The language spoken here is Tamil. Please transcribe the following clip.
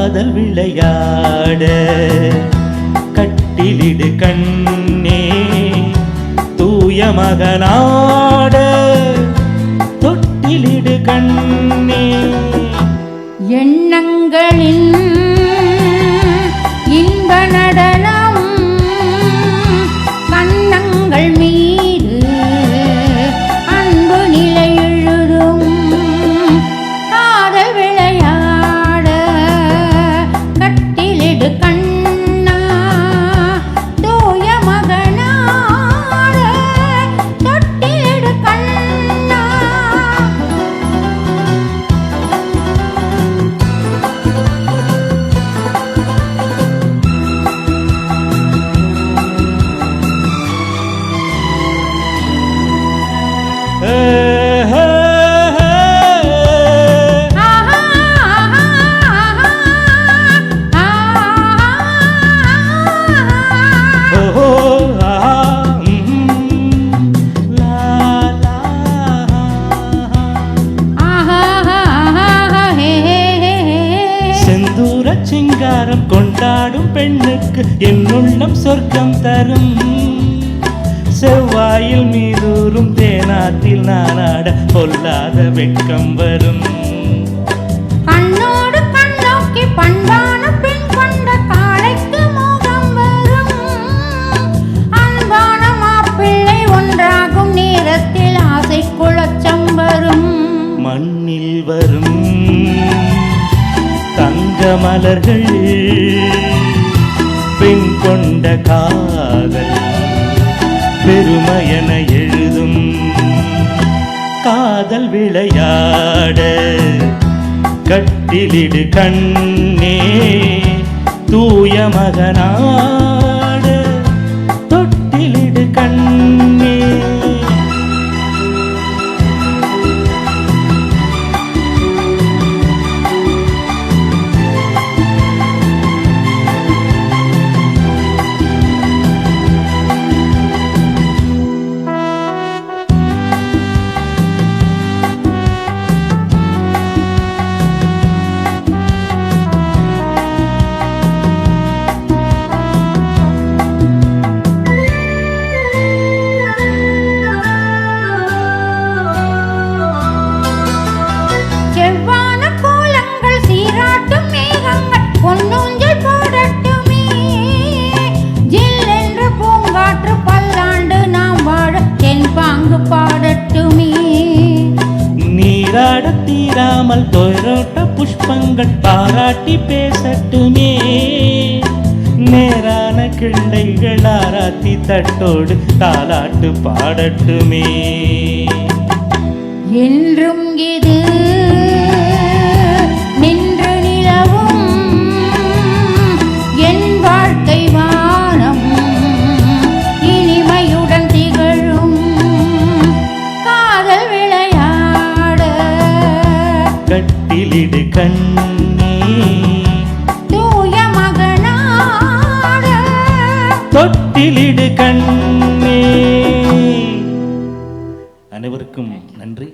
காதல் விளையாட கட்டிலிடு கண்ணே தூய மகனாட தொட்டிலிடு கண்ணே எண்ணங்களின் இன்ப நடனம் கண்ணங்கள் மீது அன்பு நிலை எழுதும் காதல் விளையாட கட்டிலிடு கண்ணா தூய மகனாட தொட்டிலிடு கண்ணா சிங்காரம் கொண்டாடும் பெண்ணுக்கு என்னுள்ளம் சொர்க்கம் தரும் செவ்வாயில் மீதூரும் தேனாத்தில் நானாட பொல்லாத வெட்கம் வரும் கண்ணோடு கண்ணோக்கி பண்பான பெண் கொண்ட காளைக்கு மோகம் வரும் அன்பான மாப்பிள்ளை ஒன்றாகும் நேரத்தில் ஆசை குளச்சம் வரும் மண்ணில் வரும் தங்க மலர்கள் பெண் கொண்ட காதல் பெருமையென எழுதும் காதல் விளையாட கட்டிலிடு கண்ணே தூய மகனாட தொட்டிலிடு கண்ணே செவ்வான கோலங்கள் சீராட்டும் மேகங்கள் பொன்னூஞ்சல் போடட்டுமே ஜில் என்ற பூங்காற்று பல்லாண்டு நாம் வாழ தென் பாங்கு பாடட்டுமே நீராட தீராமல் தொய்ரோட்ட புஷ்பங்கள் பாராட்டி பேசட்டுமே நேரான கிள்ளைகள் ஆராத்தி தட்டோடு தாலாட்டு பாடட்டுமே என்றும் இது நின்று நிலவும் என் வாழ்க்கை வானம் இனிமையுடன் திகழும் காதல் விளையாட கட்டிலிடு கண்ணே தூய மகனாட தொட்டிலிடு கண்ணே. அனைவருக்கும் நன்றி.